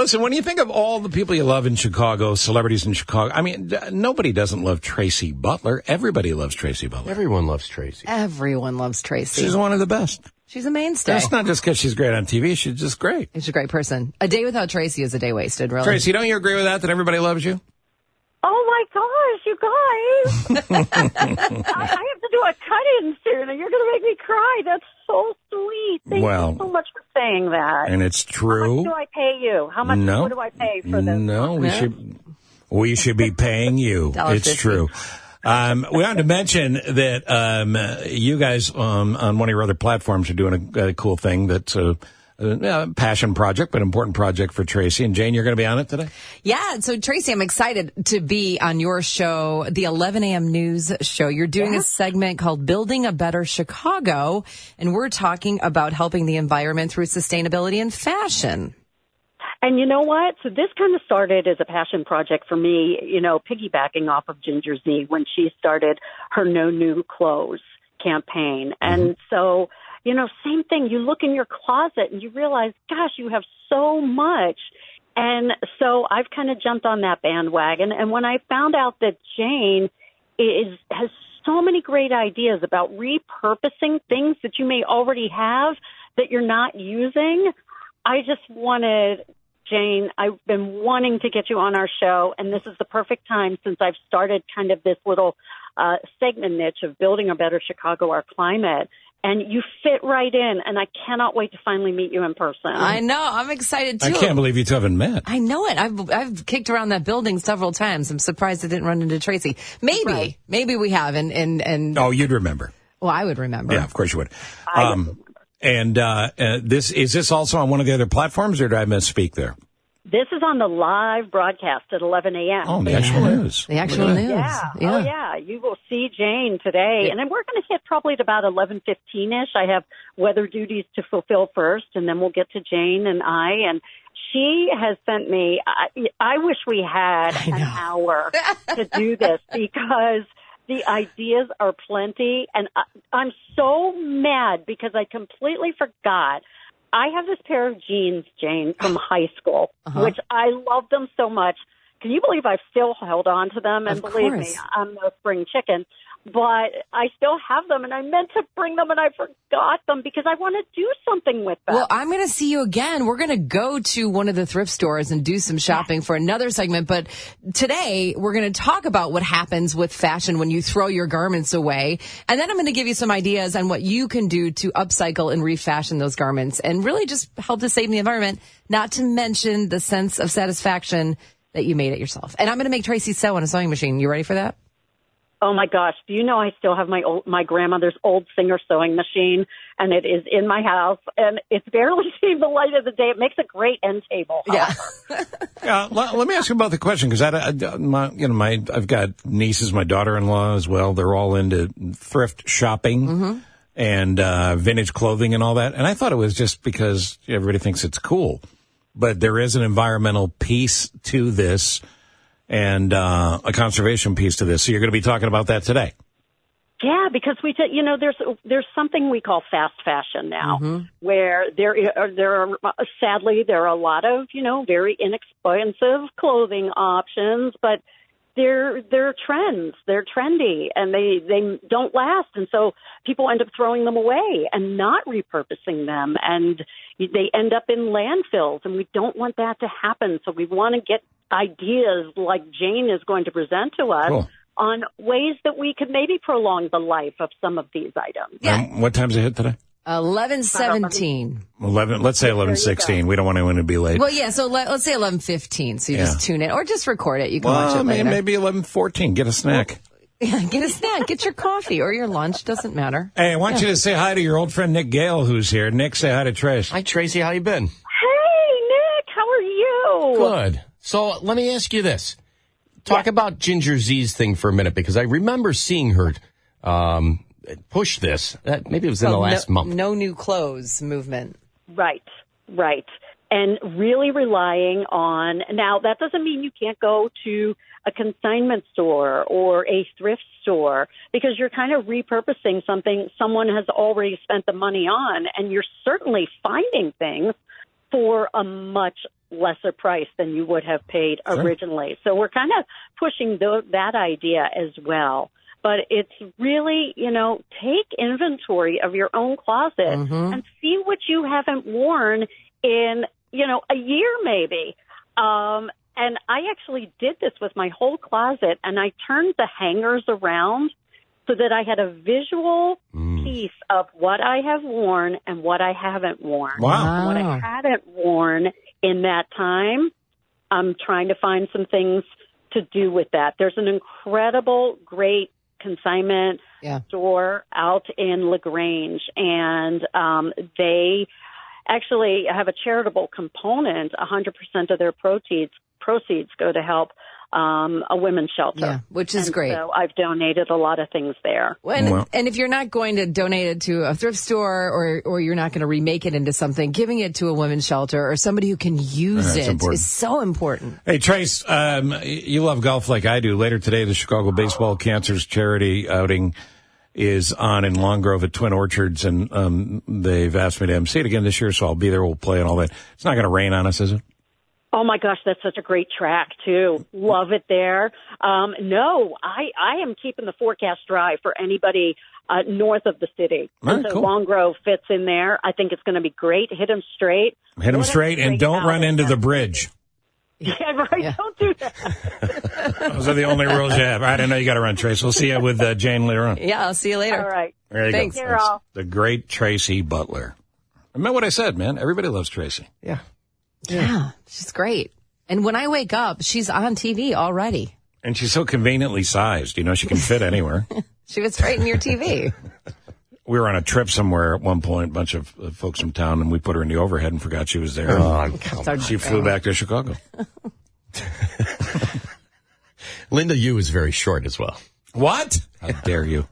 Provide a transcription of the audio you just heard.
listen, when you think of all the people you love in Chicago, celebrities in Chicago, I mean, nobody doesn't love Tracy Butler. Everybody loves Tracy Butler. Everyone loves Tracy. Everyone loves Tracy. She's one of the best. She's a mainstay. That's not just because she's great on TV. She's just great. She's a great person. A day without Tracy is a day wasted, really. Tracy, don't you agree with that everybody loves you? Oh, my gosh, you guys. I have to do a cut-in soon, and you're going to make me cry. That's so sweet. Thank you so much for saying that. And it's true. How much do I pay you? How much more do I pay for this? No, we should be paying you. It's true. We wanted to mention that you guys on one of your other platforms are doing a cool thing that's a passion project, but important project for Tracy. And Jane, you're going to be on it today? Yeah. So Tracy, I'm excited to be on your show, the 11 a.m. news show. You're doing a segment called Building a Better Chicago, and we're talking about helping the environment through sustainability and fashion. And you know what? So this kind of started as a passion project for me, piggybacking off of Ginger Z when she started her No New Clothes campaign. And so, same thing. You look in your closet and you realize, gosh, you have so much. And so I've kind of jumped on that bandwagon. And when I found out that Jane has so many great ideas about repurposing things that you may already have that you're not using, I just wanted, Jane, I've been wanting to get you on our show, and this is the perfect time since I've started kind of this little segment niche of building a better Chicago, our climate. And you fit right in, and I cannot wait to finally meet you in person. I know. I'm excited, too. I can't believe you two haven't met. I know it. I've kicked around that building several times. I'm surprised I didn't run into Tracy. Maybe we have. And oh, you'd remember. Well, I would remember. Yeah, of course you would. And is this also on one of the other platforms, or did I misspeak there? This is on the live broadcast at 11 a.m. Oh, the actual news. The actual news. Yeah. Oh, yeah. You will see Jane today. And then we're going to hit probably at about 11:15-ish. I have weather duties to fulfill first, and then we'll get to Jane and I. And she has sent me, I wish we had an hour to do this because the ideas are plenty. And I'm so mad because I completely forgot. I have this pair of jeans, Jane, from high school, which I love them so much. Can you believe I've still held on to them? And believe me, I'm no spring chicken. But I still have them, and I meant to bring them, and I forgot them because I want to do something with them. Well, I'm going to see you again. We're going to go to one of the thrift stores and do some shopping for another segment. But today, we're going to talk about what happens with fashion when you throw your garments away. And then I'm going to give you some ideas on what you can do to upcycle and refashion those garments and really just help to save the environment, not to mention the sense of satisfaction that you made it yourself. And I'm going to make Tracy sew on a sewing machine. You ready for that? Oh, my gosh. Do you know I still have my grandmother's old Singer sewing machine, and it is in my house, and it's barely seen the light of the day. It makes a great end table. Yeah. Let me ask you about the question, because I've got nieces, my daughter-in-law as well. They're all into thrift shopping and vintage clothing and all that. And I thought it was just because everybody thinks it's cool. But there is an environmental piece to this and a conservation piece to this. So you're going to be talking about that today. Yeah, because there's something we call fast fashion now, where there are sadly there are a lot of very inexpensive clothing options, but they're trends, they're trendy, and they don't last, and so people end up throwing them away and not repurposing them, and they end up in landfills, and we don't want that to happen. So we want to get ideas like Jane is going to present to us on ways that we could maybe prolong the life of some of these items. Yeah. What time's it hit today? 11:17. 11. Let's say 11:16. We don't want anyone to be late. Well, yeah. So let's say 11:15. So you just tune in or just record it. You can watch it later. Maybe 11:14. Get a snack. Yeah, get a snack. Get your coffee or your lunch. Doesn't matter. Hey, I want you to say hi to your old friend Nick Gale, who's here. Nick, say hi to Trace. Hi, Tracy. How you been? Hey, Nick. How are you? Good. So let me ask you this. Talk about Ginger Z's thing for a minute, because I remember seeing her push this. Maybe it was in the last month. No new clothes movement. Right. And really relying on, now that doesn't mean you can't go to a consignment store or a thrift store, because you're kind of repurposing something someone has already spent the money on, and you're certainly finding things for a much lesser price than you would have paid originally. So we're kind of pushing that idea as well. But it's really, take inventory of your own closet and see what you haven't worn in, a year maybe. And I actually did this with my whole closet, and I turned the hangers around so that I had a visual piece of what I have worn and what I haven't worn. Wow. And what I hadn't worn in that time, I'm trying to find some things to do with that. There's an incredible, great consignment store out in LaGrange, and they actually have a charitable component. 100% of their proceeds go to help a women's shelter, which is great. So I've donated a lot of things there. And if you're not going to donate it to a thrift store or you're not going to remake it into something, giving it to a women's shelter or somebody who can use it is so important. Hey, Trace, you love golf like I do. Later today, the Chicago Baseball Cancer's charity outing is on in Long Grove at Twin Orchards, and they've asked me to MC it again this year, so I'll be there. We'll play and all that. It's not going to rain on us, is it? Oh, my gosh, that's such a great track, too. Love it there. No, I am keeping the forecast dry for anybody north of the city. Right, so cool. Long Grove fits in there. I think it's going to be great. Hit them straight. Hit them straight, and don't run into the bridge. Yeah, right. Yeah. Don't do that. Those are the only rules you have. All right, I know you got to run, Trace. We'll see you with Jane later on. Yeah, I'll see you later. All right. There you Thanks. go. Take care, all. The great Tracy Butler. I meant what I said, man. Everybody loves Tracy. Yeah. Yeah, she's great. And when I wake up, she's on TV already. And she's so conveniently sized. She can fit anywhere. She was right in your TV. We were on a trip somewhere at one point, a bunch of folks from town, and we put her in the overhead and forgot she was there. She flew back to Chicago. Linda Yu is very short as well. What? How dare you?